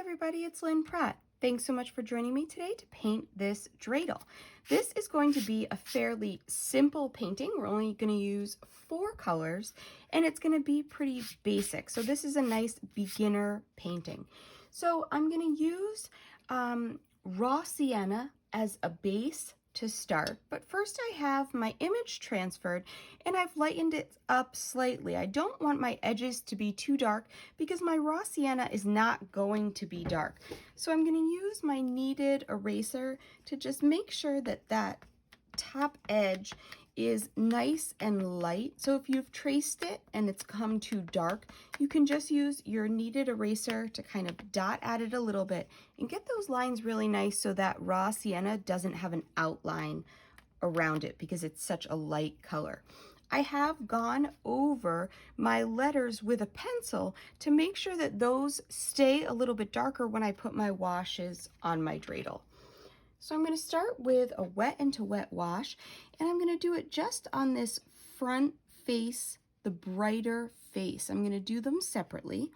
everybody, it's Lynn Pratt. Thanks so much for joining me today to paint this dreidel. This is going to be a fairly simple painting. We're only going to use 4 colors and it's going to be pretty basic. So this is a nice beginner painting. So I'm going to use raw sienna as a base to start, but first I have my image transferred and I've lightened it up slightly. I don't want my edges to be too dark because my raw sienna is not going to be dark. So I'm going to use my kneaded eraser to just make sure that that top edge is nice and light. So if you've traced it and it's come too dark, you can just use your kneaded eraser to kind of dot at it a little bit and get those lines really nice so that raw sienna doesn't have an outline around it because it's such a light color. I have gone over my letters with a pencil to make sure that those stay a little bit darker when I put my washes on my dreidel. So I'm going to start with a wet into wet wash, and I'm going to do it just on this front face, the brighter face. I'm going to do them separately.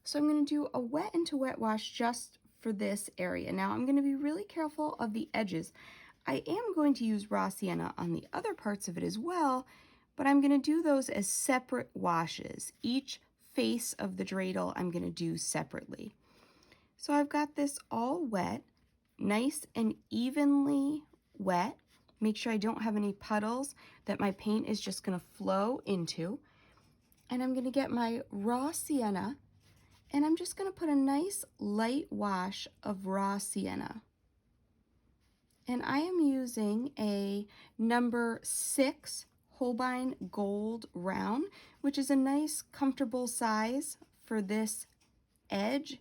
So I'm going to do a wet into wet wash just for this area. Now I'm going to be really careful of the edges. I am going to use raw sienna on the other parts of it as well, but I'm going to do those as separate washes. Each face of the dreidel I'm going to do separately. So I've got this all wet. Nice and evenly wet. Make sure I don't have any puddles that my paint is just going to flow into. And I'm going to get my raw sienna and I'm just going to put a nice light wash of raw sienna. And I am using a number 6 Holbein Gold Round, which is a nice comfortable size for this edge.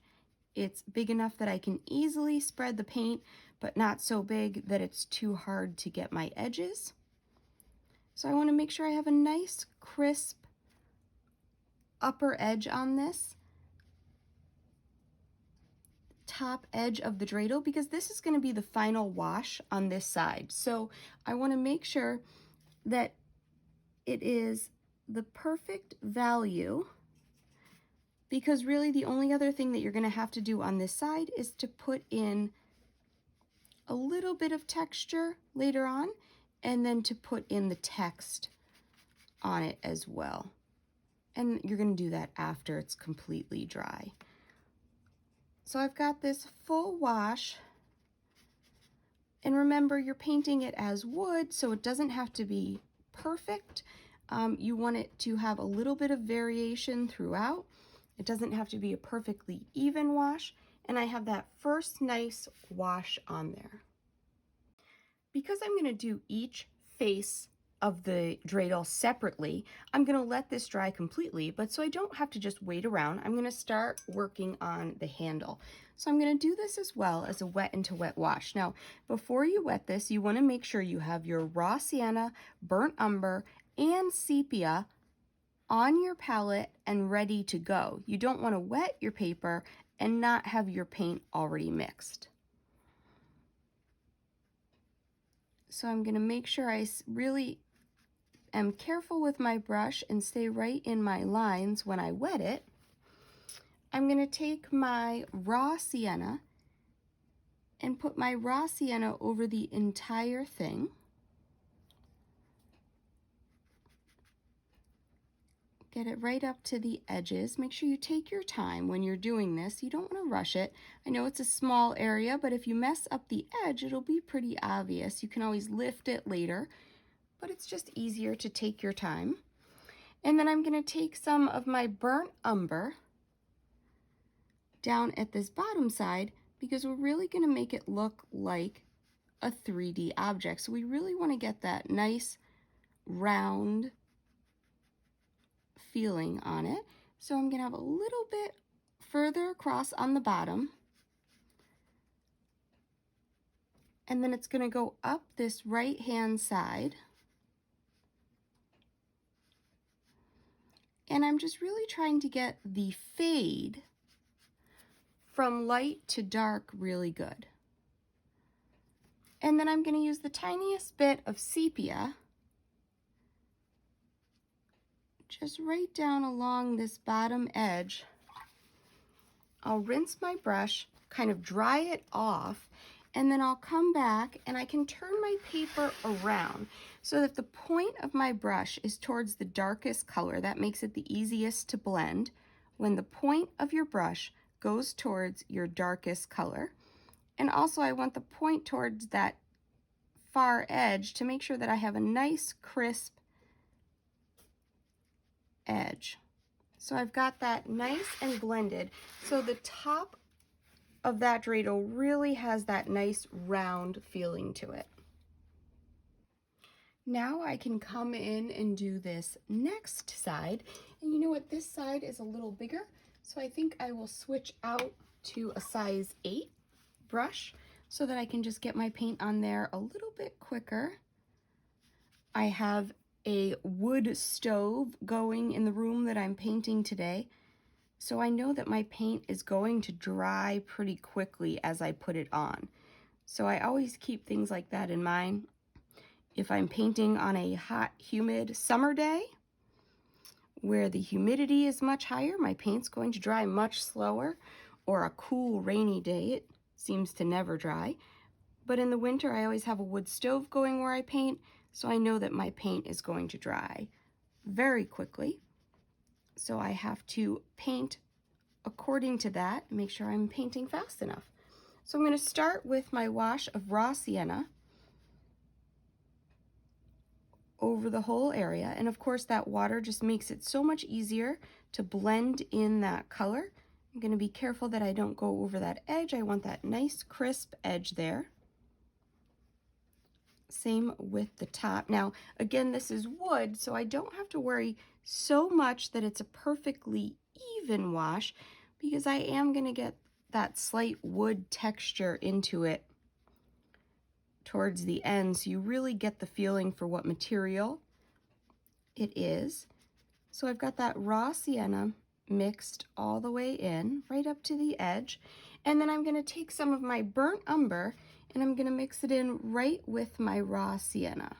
It's big enough that I can easily spread the paint, but not so big that it's too hard to get my edges. So I want to make sure I have a nice crisp upper edge on this top edge of the dreidel because this is going to be the final wash on this side. So I want to make sure that it is the perfect value, because really the only other thing that you're going to have to do on this side is to put in a little bit of texture later on and then to put in the text on it as well. And you're going to do that after it's completely dry. So I've got this full wash, and remember you're painting it as wood, so it doesn't have to be perfect. You want it to have a little bit of variation throughout. It doesn't have to be a perfectly even wash, and I have that first nice wash on there. Because I'm going to do each face of the dreidel separately, I'm going to let this dry completely, but so I don't have to just wait around, I'm going to start working on the handle. So I'm going to do this as well as a wet into wet wash. Now, before you wet this, you want to make sure you have your raw sienna, burnt umber, and sepia on your palette and ready to go. You don't want to wet your paper and not have your paint already mixed. So I'm going to make sure I really am careful with my brush and stay right in my lines when I wet it. I'm going to take my raw sienna and put my raw sienna over the entire thing. Get it right up to the edges. Make sure you take your time when you're doing this. You don't want to rush it. I know it's a small area, but if you mess up the edge, it'll be pretty obvious. You can always lift it later, but it's just easier to take your time. And then I'm going to take some of my burnt umber down at this bottom side because we're really going to make it look like a 3D object. So we really want to get that nice round feeling on it. So I'm going to have a little bit further across on the bottom, and then it's going to go up this right hand side, and I'm just really trying to get the fade from light to dark really good. And then I'm going to use the tiniest bit of sepia just right down along this bottom edge I'll rinse my brush, kind of dry it off, and then I'll come back and I can turn my paper around so that the point of my brush is towards the darkest color. That makes it the easiest to blend when the point of your brush goes towards your darkest color. And also I want the point towards that far edge to make sure that I have a nice crisp edge. So I've got that nice and blended. So the top of that dreidel really has that nice round feeling to it. Now I can come in and do this next side. And you know what? This side is a little bigger. So I think I will switch out to a size 8 brush so that I can just get my paint on there a little bit quicker. I have a wood stove going in the room that I'm painting today, so I know that my paint is going to dry pretty quickly as I put it on. So I always keep things like that in mind. If I'm painting on a hot, humid summer day where the humidity is much higher, my paint's going to dry much slower, or a cool, rainy day, it seems to never dry. But in the winter, I always have a wood stove going where I paint, so I know that my paint is going to dry very quickly. So I have to paint according to that, make sure I'm painting fast enough. So I'm going to start with my wash of raw sienna over the whole area. And of course that water just makes it so much easier to blend in that color. I'm going to be careful that I don't go over that edge. I want that nice crisp edge there. Same with the top. Now, again, this is wood, so I don't have to worry so much that it's a perfectly even wash, because I am going to get that slight wood texture into it towards the end, so you really get the feeling for what material it is. So I've got that raw sienna mixed all the way in, right up to the edge, and then I'm going to take some of my burnt umber and I'm going to mix it in right with my raw sienna.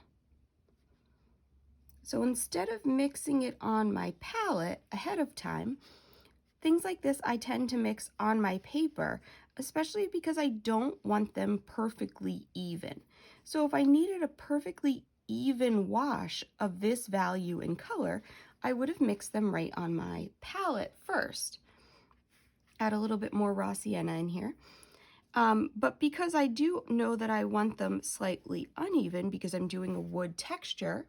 So instead of mixing it on my palette ahead of time, things like this I tend to mix on my paper, especially because I don't want them perfectly even. So if I needed a perfectly even wash of this value in color, I would have mixed them right on my palette first. Add a little bit more raw sienna in here. But because I do know that I want them slightly uneven because I'm doing a wood texture,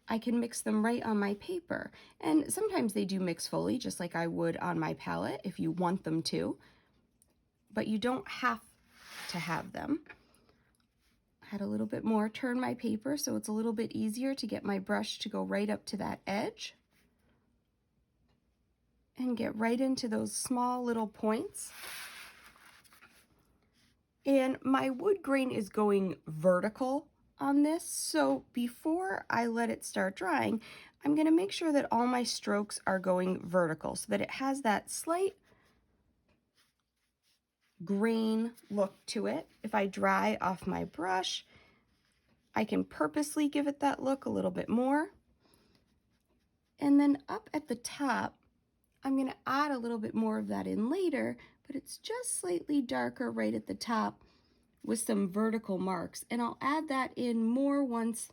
I can mix them right on my paper. And sometimes they do mix fully, just like I would on my palette if you want them to, but you don't have to have them. Add a little bit more, turn my paper so it's a little bit easier to get my brush to go right up to that edge and get right into those small little points. And my wood grain is going vertical on this, so before I let it start drying, I'm going to make sure that all my strokes are going vertical so that it has that slight grain look to it. If I dry off my brush, I can purposely give it that look a little bit more. And then up at the top, I'm going to add a little bit more of that in later, but it's just slightly darker right at the top with some vertical marks. And I'll add that in more once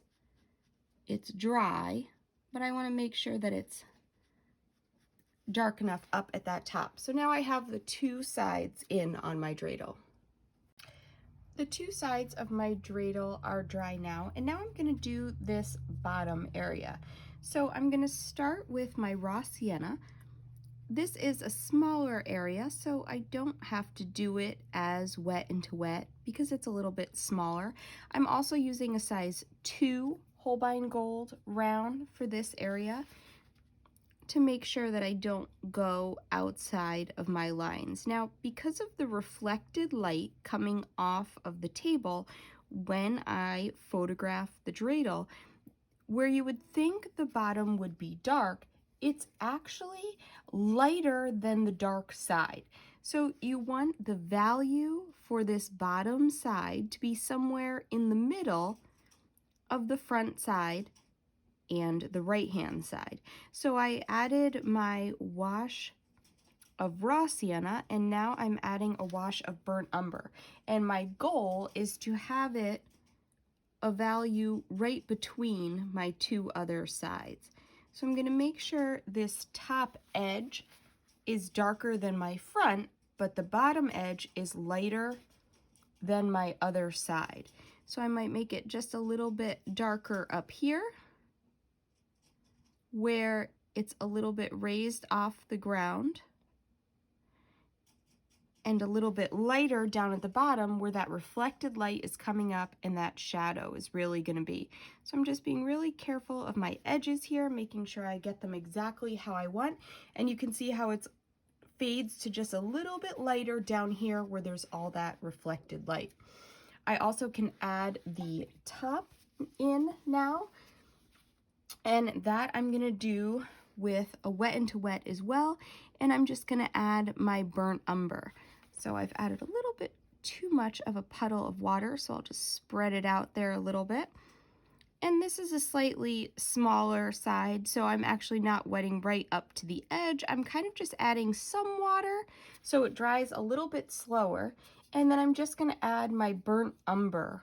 it's dry, but I want to make sure that it's dark enough up at that top. So now I have the two sides in on my dreidel. The two sides of my dreidel are dry now, and now I'm going to do this bottom area. So I'm going to start with my raw sienna. This is a smaller area, so I don't have to do it as wet into wet because it's a little bit smaller. I'm also using a size 2 Holbein Gold round for this area to make sure that I don't go outside of my lines. Now, because of the reflected light coming off of the table when I photograph the dreidel, where you would think the bottom would be dark, it's actually lighter than the dark side. So you want the value for this bottom side to be somewhere in the middle of the front side and the right hand side. So I added my wash of raw sienna, and now I'm adding a wash of burnt umber. And my goal is to have it a value right between my two other sides. So I'm going to make sure this top edge is darker than my front, but the bottom edge is lighter than my other side. So I might make it just a little bit darker up here where it's a little bit raised off the ground, and a little bit lighter down at the bottom where that reflected light is coming up and that shadow is really going to be. So I'm just being really careful of my edges here, making sure I get them exactly how I want. And you can see how it fades to just a little bit lighter down here where there's all that reflected light. I also can add the top in now, and that I'm going to do with a wet into wet as well, and I'm just going to add my burnt umber. So I've added a little bit too much of a puddle of water, so I'll just spread it out there a little bit. And this is a slightly smaller side, so I'm actually not wetting right up to the edge. I'm kind of just adding some water so it dries a little bit slower. And then I'm just going to add my burnt umber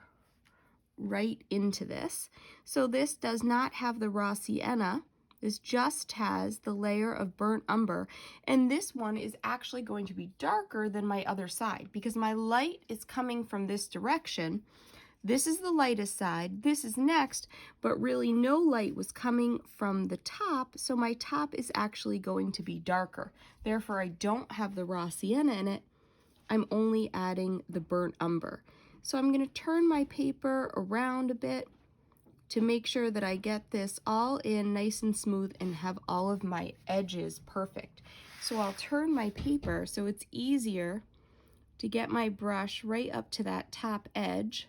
right into this. So this does not have the raw sienna. This just has the layer of burnt umber, and this one is actually going to be darker than my other side because my light is coming from this direction. This is the lightest side, this is next, but really no light was coming from the top, so my top is actually going to be darker. Therefore, I don't have the raw sienna in it. I'm only adding the burnt umber. So I'm going to turn my paper around a bit to make sure that I get this all in nice and smooth and have all of my edges perfect. So I'll turn my paper so it's easier to get my brush right up to that top edge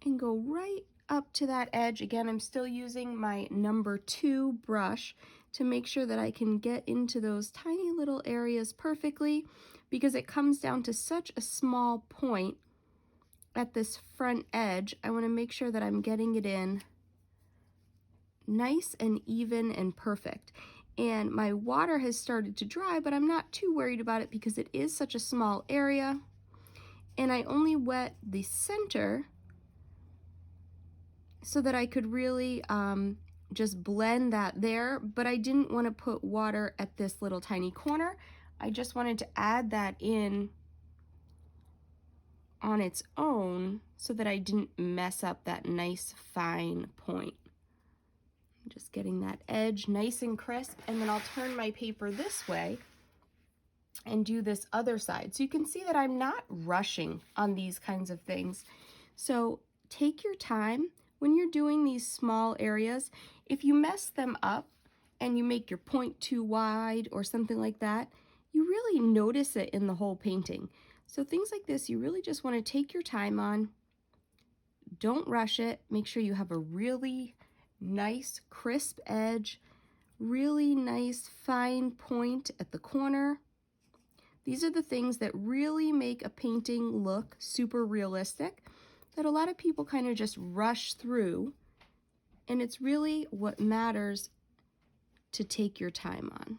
and go right up to that edge. Again, I'm still using my number 2 brush to make sure that I can get into those tiny little areas perfectly, because it comes down to such a small point at this front edge. I want to make sure that I'm getting it in nice and even and perfect. And my water has started to dry, but I'm not too worried about it because it is such a small area. And I only wet the center so that I could really just blend that there, but I didn't want to put water at this little tiny corner. I just wanted to add that in on its own so that I didn't mess up that nice fine point. I'm just getting that edge nice and crisp, and then I'll turn my paper this way and do this other side. So you can see that I'm not rushing on these kinds of things. So take your time when you're doing these small areas. If you mess them up and you make your point too wide or something like that, you really notice it in the whole painting. So things like this, you really just want to take your time on. Don't rush it. Make sure you have a really nice crisp edge, really nice fine point at the corner. These are the things that really make a painting look super realistic, that a lot of people kind of just rush through, and it's really what matters to take your time on.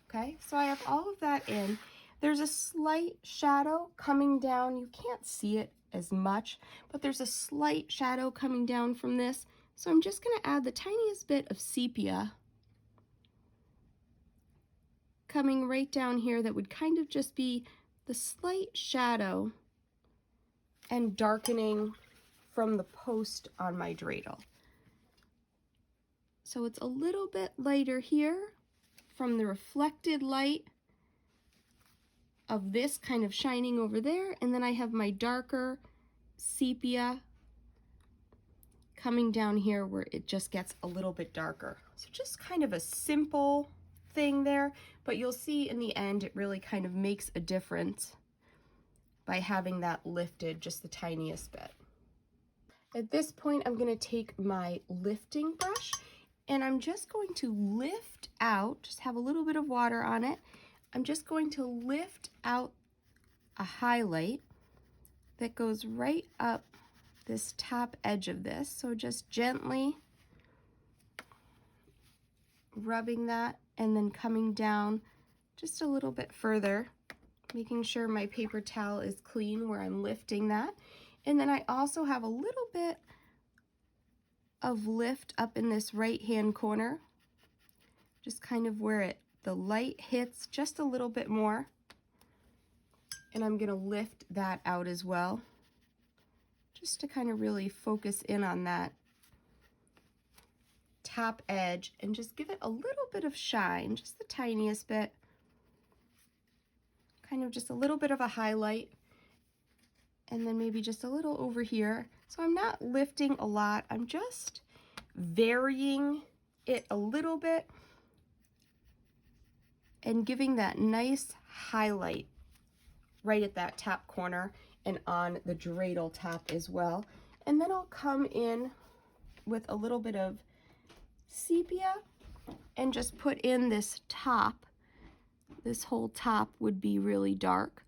Okay, so I have all of that in. There's a slight shadow coming down. You can't see it as much, but there's a slight shadow coming down from this. So I'm just going to add the tiniest bit of sepia coming right down here that would kind of just be the slight shadow and darkening from the post on my dreidel. So it's a little bit lighter here from the reflected light of this kind of shining over there, and then I have my darker sepia coming down here where it just gets a little bit darker. So just kind of a simple thing there, but you'll see in the end it really kind of makes a difference by having that lifted just the tiniest bit. At this point, I'm going to take my lifting brush and I'm just going to lift out, just have a little bit of water on it. I'm just going to lift out a highlight that goes right up this top edge of this. So just gently rubbing that and then coming down just a little bit further, making sure my paper towel is clean where I'm lifting that. And then I also have a little bit of lift up in this right hand corner, just kind of where the light hits just a little bit more. And I'm gonna lift that out as well, just to kind of really focus in on that top edge and just give it a little bit of shine, just the tiniest bit, kind of just a little bit of a highlight, and then maybe just a little over here. So I'm not lifting a lot, I'm just varying it a little bit and giving that nice highlight right at that top corner and on the dreidel top as well. And then I'll come in with a little bit of sepia and just put in this top. This whole top would be really dark.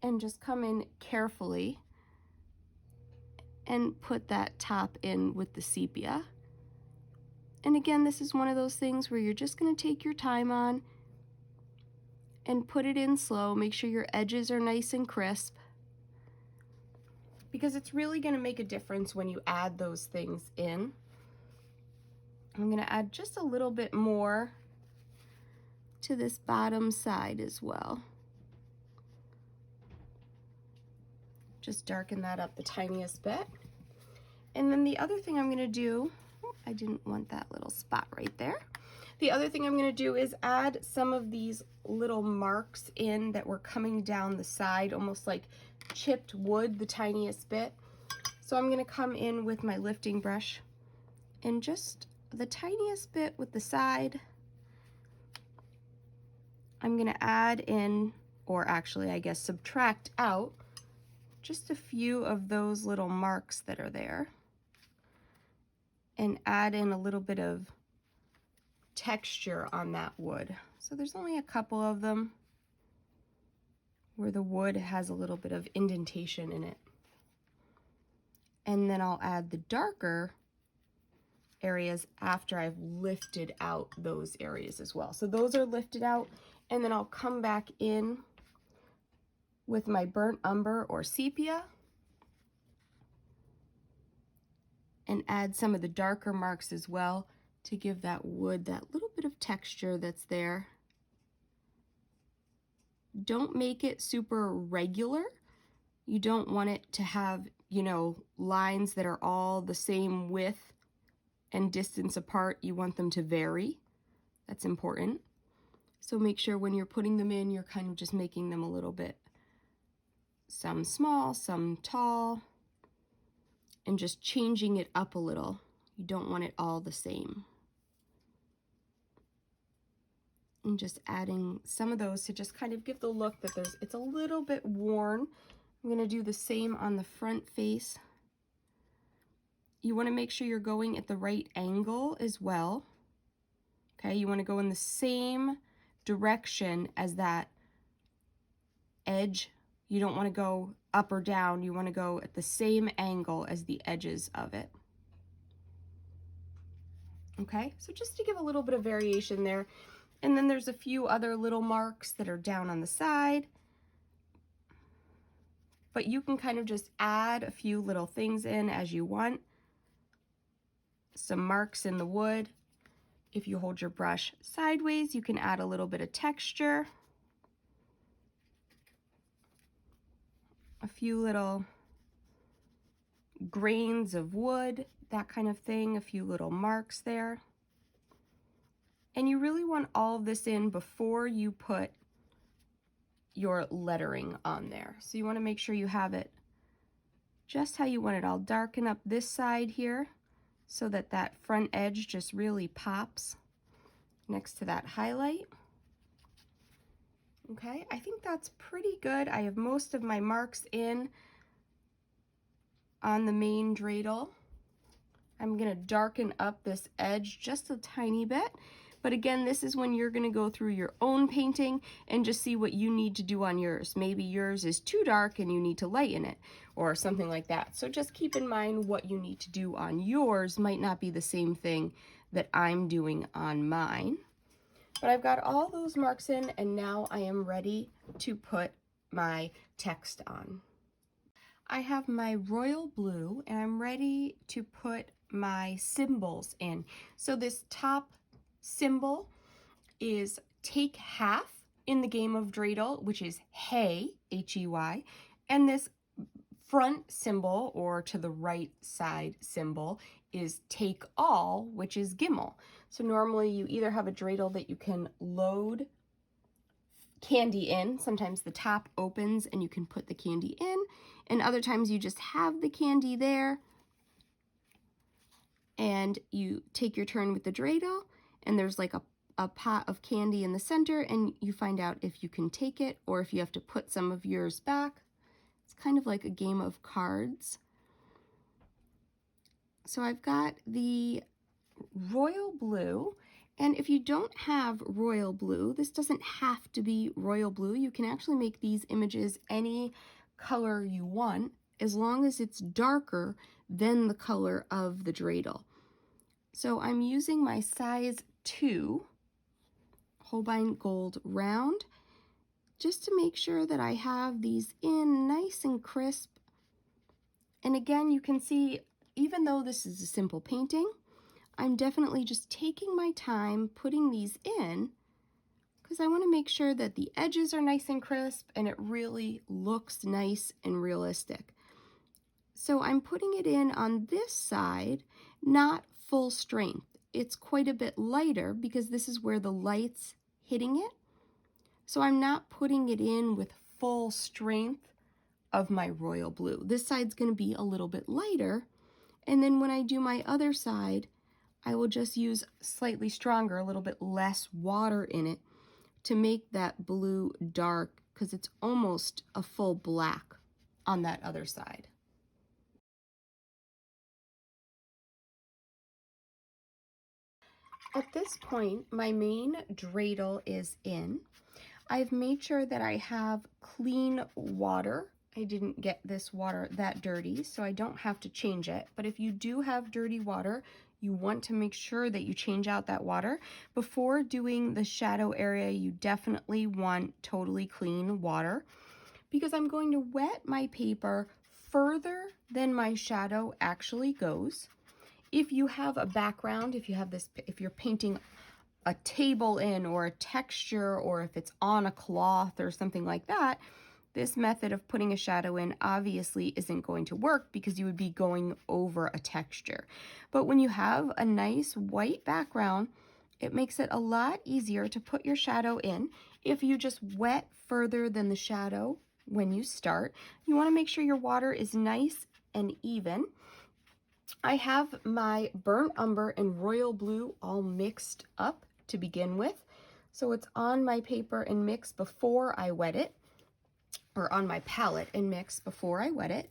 And just come in carefully and put that top in with the sepia. And again, this is one of those things where you're just going to take your time on and put it in slow. Make sure your edges are nice and crisp, because it's really going to make a difference when you add those things in. I'm going to add just a little bit more to this bottom side as well. Just darken that up the tiniest bit. And then the other thing I'm going to do, I didn't want that little spot right there. The other thing I'm going to do is add some of these little marks in that were coming down the side, almost like chipped wood, the tiniest bit. So I'm going to come in with my lifting brush and just the tiniest bit with the side. I'm going to add in, or actually I guess subtract out, just a few of those little marks that are there, and add in a little bit of texture on that wood. So there's only a couple of them where the wood has a little bit of indentation in it. And then I'll add the darker areas after I've lifted out those areas as well. So those are lifted out, and then I'll come back in with my burnt umber or sepia and add some of the darker marks as well to give that wood that little bit of texture that's there. Don't make it super regular. You don't want it to have, you know, lines that are all the same width and distance apart. You want them to vary. That's important. So make sure when you're putting them in, you're kind of just making them a little bit, some small, some tall, and just changing it up a little. You don't want it all the same. And just adding some of those to just kind of give the look that it's a little bit worn. I'm going to do the same on the front face. You want to make sure you're going at the right angle as well. Okay, you want to go in the same direction as that edge. You don't want to go up or down. You want to go at the same angle as the edges of it. Okay, so just to give a little bit of variation there. And then there's a few other little marks that are down on the side. But you can kind of just add a few little things in as you want. Some marks in the wood. If you hold your brush sideways, you can add a little bit of texture. A few little grains of wood, that kind of thing, a few little marks there. And you really want all of this in before you put your lettering on there. So you want to make sure you have it just how you want it. I'll darken up this side here so that that front edge just really pops next to that highlight. Okay, I think that's pretty good. I have most of my marks in on the main dreidel. I'm going to darken up this edge just a tiny bit, But again, this is when you're going to go through your own painting and just see what you need to do on yours. Maybe yours is too dark and you need to lighten it or something like that. So just keep in mind what you need to do on yours might not be the same thing that I'm doing on mine. But I've got all those marks in, and now I am ready to put my text on. I have my royal blue and I'm ready to put my symbols in. So this top symbol is take half in the game of dreidel, which is hey, H-E-Y, and this front symbol, or to the right side symbol, is take all, which is gimel. So normally you either have a dreidel that you can load candy in. Sometimes the top opens and you can put the candy in, and other times you just have the candy there and you take your turn with the dreidel, and there's like a pot of candy in the center, and you find out if you can take it or if you have to put some of yours back. It's kind of like a game of cards. So I've got the royal blue, and if you don't have royal blue, this doesn't have to be royal blue. You can actually make these images any color you want, as long as it's darker than the color of the dreidel. So I'm using my size 2 Holbein Gold round just to make sure that I have these in nice and crisp. And again, you can see, even though this is a simple painting, I'm definitely just taking my time putting these in because I want to make sure that the edges are nice and crisp and it really looks nice and realistic. So I'm putting it in on this side, not full strength. It's quite a bit lighter because this is where the light's hitting it. So I'm not putting it in with full strength of my royal blue. This side's going to be a little bit lighter, and then when I do my other side, I will just use slightly stronger, a little bit less water in it to make that blue dark, because it's almost a full black on that other side. At this point, my main dreidel is in. I've made sure that I have clean water. I didn't get this water that dirty, so I don't have to change it. But if you do have dirty water, you want to make sure that you change out that water. Before doing the shadow area, you definitely want totally clean water, because I'm going to wet my paper further than my shadow actually goes. If you have a background, if you're painting a table in, or a texture, or if it's on a cloth or something like that, this method of putting a shadow in obviously isn't going to work because you would be going over a texture. But when you have a nice white background, it makes it a lot easier to put your shadow in. If you just wet further than the shadow when you start, you want to make sure your water is nice and even. I have my burnt umber and royal blue all mixed up to begin with. So it's on my paper and mixed before I wet it, or on my palette and mix before I wet it.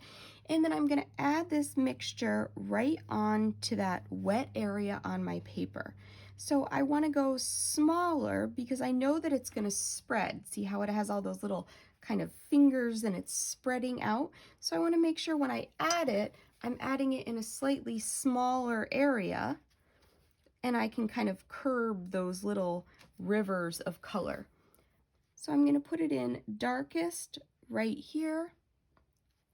And then I'm going to add this mixture right on to that wet area on my paper. So I want to go smaller because I know that it's going to spread. See how it has all those little kind of fingers and it's spreading out? So I want to make sure when I add it, I'm adding it in a slightly smaller area, and I can kind of curb those little rivers of color. So I'm going to put it in darkest right here,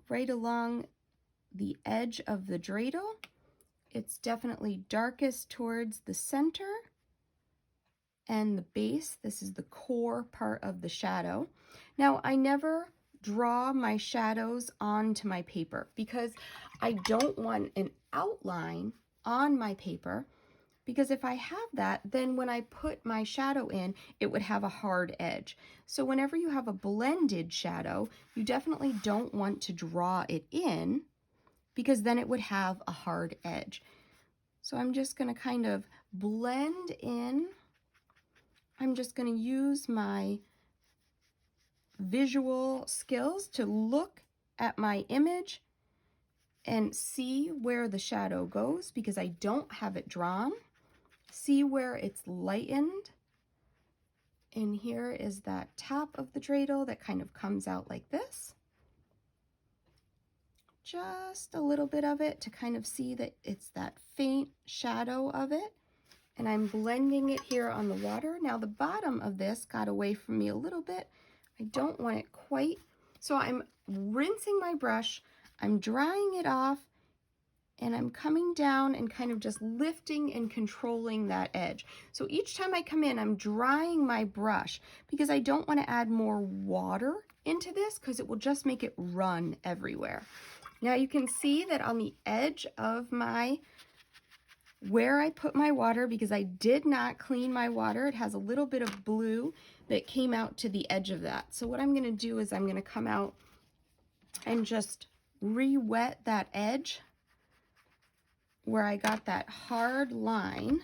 right along the edge of the dreidel. It's definitely darkest towards the center and the base. This is the core part of the shadow. Now, I never draw my shadows onto my paper because I don't want an outline on my paper, because if I have that, then when I put my shadow in, it would have a hard edge. So whenever you have a blended shadow, you definitely don't want to draw it in, because then it would have a hard edge. So I'm just going to kind of blend in. I'm just going to use my visual skills to look at my image and see where the shadow goes, because I don't have it drawn. See where it's lightened? And here is that top of the dreidel that kind of comes out like this. Just a little bit of it to kind of see that it's that faint shadow of it. And I'm blending it here on the water. Now the bottom of this got away from me a little bit. I don't want it quite. So I'm rinsing my brush, I'm drying it off, and I'm coming down and kind of just lifting and controlling that edge. So each time I come in, I'm drying my brush because I don't want to add more water into this because it will just make it run everywhere. Now you can see that on the edge of where I put my water, because I did not clean my water, it has a little bit of blue that came out to the edge of that. So what I'm going to do is I'm going to come out and just re-wet that edge where I got that hard line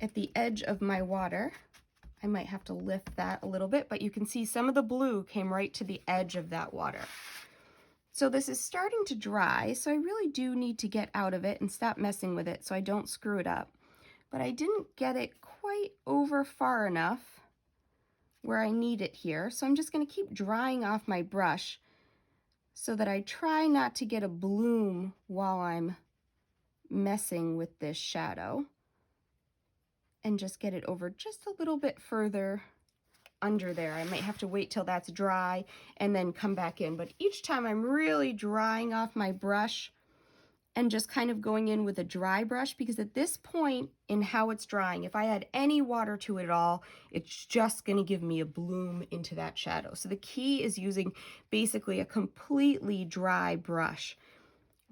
at the edge of my water. I might have to lift that a little bit, but you can see some of the blue came right to the edge of that water. So this is starting to dry, so I really do need to get out of it and stop messing with it so I don't screw it up. But I didn't get it quite over far enough where I need it here, so I'm just going to keep drying off my brush so that I try not to get a bloom while I'm messing with this shadow, and just get it over just a little bit further under there. I might have to wait till that's dry and then come back in, but each time I'm really drying off my brush and just kind of going in with a dry brush, because at this point in how it's drying, if I add any water to it at all, it's just going to give me a bloom into that shadow. So the key is using basically a completely dry brush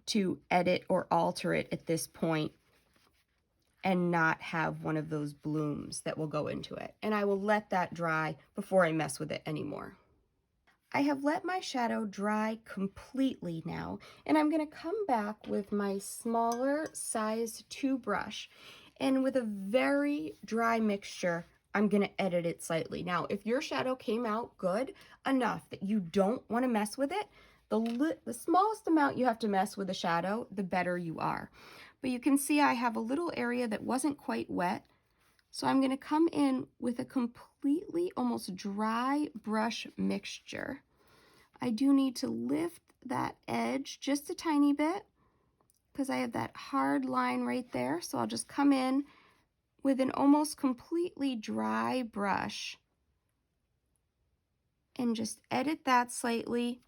to edit or alter it at this point and not have one of those blooms that will go into it. And I will let that dry before I mess with it anymore. I have let my shadow dry completely now, and I'm going to come back with my smaller size 2 brush, and with a very dry mixture, I'm going to edit it slightly. Now, if your shadow came out good enough that you don't want to mess with it, the smallest amount you have to mess with a shadow, the better you are. But you can see I have a little area that wasn't quite wet, so I'm going to come in with a completely almost dry brush mixture. I do need to lift that edge just a tiny bit because I have that hard line right there. So I'll just come in with an almost completely dry brush and just edit that slightly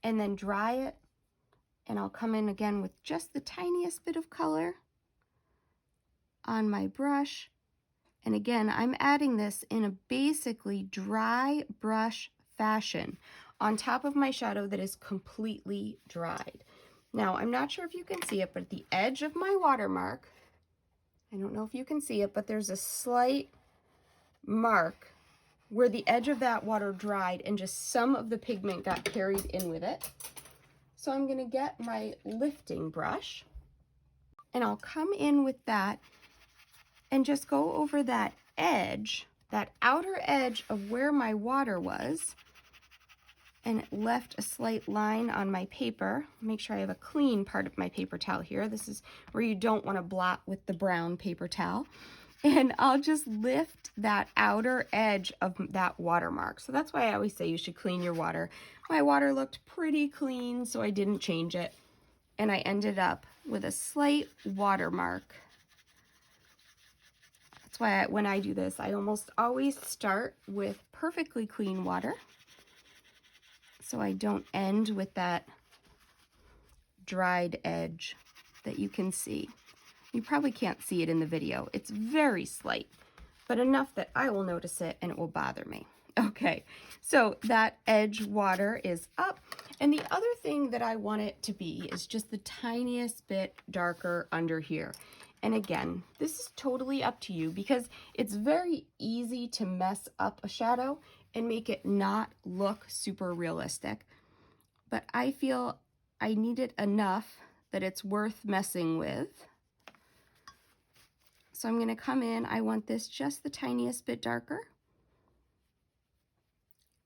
and then dry it. And I'll come in again with just the tiniest bit of color on my brush. And again, I'm adding this in a basically dry brush fashion on top of my shadow that is completely dried. Now, I'm not sure if you can see it, but at the edge of my watermark, I don't know if you can see it, but there's a slight mark where the edge of that water dried and just some of the pigment got carried in with it. So I'm going to get my lifting brush and I'll come in with that and just go over that edge, that outer edge of where my water was, and it left a slight line on my paper. Make sure I have a clean part of my paper towel here. This is where you don't want to blot with the brown paper towel. And I'll just lift that outer edge of that watermark. So that's why I always say you should clean your water. My water looked pretty clean, so I didn't change it. And I ended up with a slight watermark. That's why when I do this, I almost always start with perfectly clean water, so I don't end with that dried edge that you can see. You probably can't see it in the video. It's very slight, but enough that I will notice it and it will bother me. Okay, so that edge water is up. And the other thing that I want it to be is just the tiniest bit darker under here. And again, this is totally up to you because it's very easy to mess up a shadow and make it not look super realistic. But I feel I need it enough that it's worth messing with. So I'm going to come in, I want this just the tiniest bit darker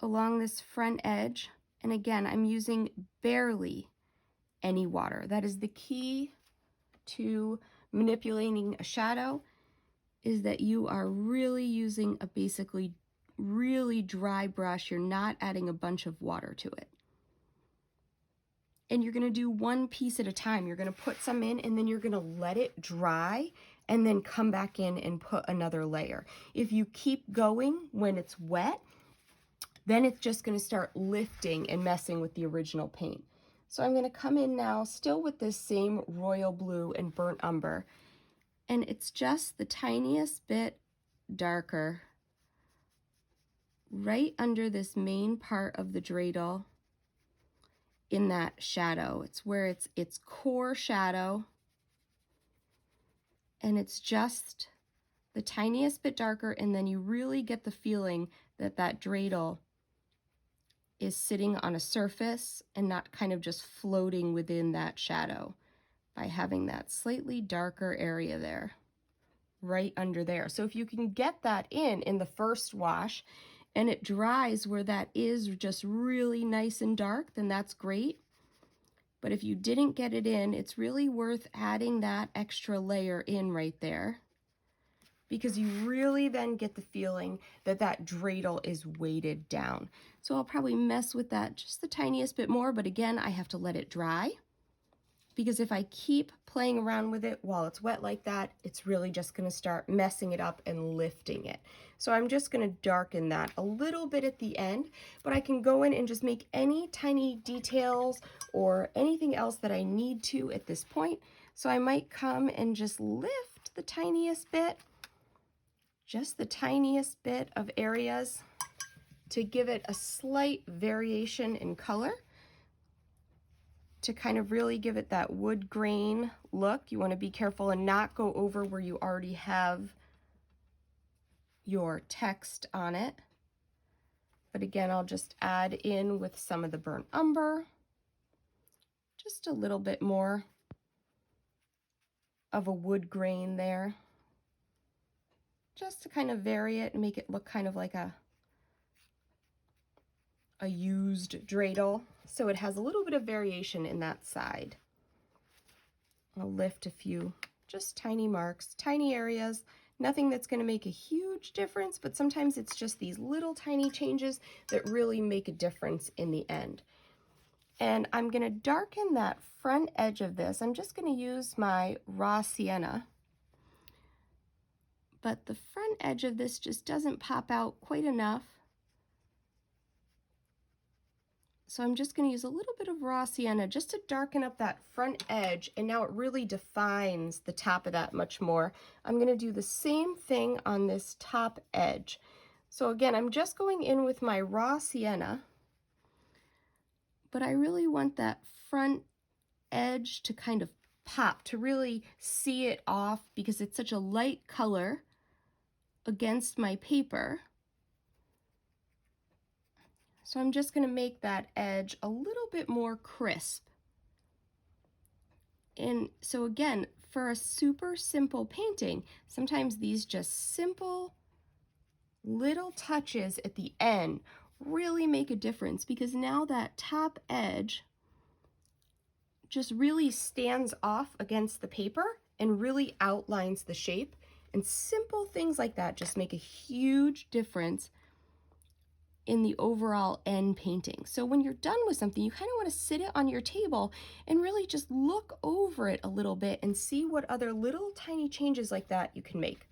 along this front edge. And again, I'm using barely any water. That is the key to manipulating a shadow is that you are really using a basically really dry brush. You're not adding a bunch of water to it. And you're going to do one piece at a time. You're going to put some in and then you're going to let it dry and then come back in and put another layer. If you keep going when it's wet, then it's just going to start lifting and messing with the original paint. So I'm going to come in now still with this same royal blue and burnt umber, and it's just the tiniest bit darker right under this main part of the dreidel in that shadow. It's where it's core shadow, and it's just the tiniest bit darker, and then you really get the feeling that that dreidel is sitting on a surface and not kind of just floating within that shadow by having that slightly darker area there, right under there. So if you can get that in the first wash and it dries where that is just really nice and dark, then that's great. But if you didn't get it in, it's really worth adding that extra layer in right there, because you really then get the feeling that that dreidel is weighted down. So I'll probably mess with that just the tiniest bit more, but again, I have to let it dry, because if I keep playing around with it while it's wet like that, it's really just going to start messing it up and lifting it. So I'm just going to darken that a little bit at the end, but I can go in and just make any tiny details or anything else that I need to at this point. So I might come and just lift the tiniest bit, just the tiniest bit of areas to give it a slight variation in color, to kind of really give it that wood grain look. You want to be careful and not go over where you already have your text on it. But again, I'll just add in with some of the burnt umber, just a little bit more of a wood grain there, just to kind of vary it and make it look kind of like a used dreidel, so it has a little bit of variation in that side. I'll lift a few just tiny marks, tiny areas, nothing that's going to make a huge difference, but sometimes it's just these little tiny changes that really make a difference in the end. And I'm going to darken that front edge of this. I'm just going to use my raw sienna, but the front edge of this just doesn't pop out quite enough. So I'm just going to use a little bit of raw sienna just to darken up that front edge, and now it really defines the top of that much more. I'm going to do the same thing on this top edge. So again, I'm just going in with my raw sienna, but I really want that front edge to kind of pop, to really see it off, because it's such a light color against my paper. So I'm just going to make that edge a little bit more crisp. And so again, for a super simple painting, sometimes these just simple little touches at the end really make a difference, because now that top edge just really stands off against the paper and really outlines the shape. And simple things like that just make a huge difference in the overall end painting. So when you're done with something, you kind of want to sit it on your table and really just look over it a little bit and see what other little tiny changes like that you can make.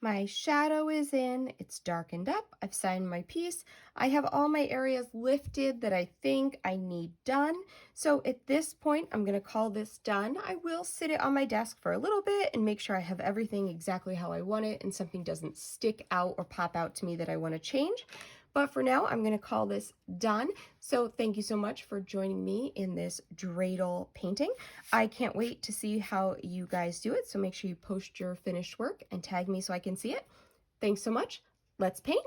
My shadow is in, it's darkened up, I've signed my piece. I have all my areas lifted that I think I need done. So at this point, I'm gonna call this done. I will sit it on my desk for a little bit and make sure I have everything exactly how I want it and something doesn't stick out or pop out to me that I wanna change. But for now, I'm gonna call this done. So thank you so much for joining me in this dreidel painting. I can't wait to see how you guys do it. So make sure you post your finished work and tag me so I can see it. Thanks so much. Let's paint.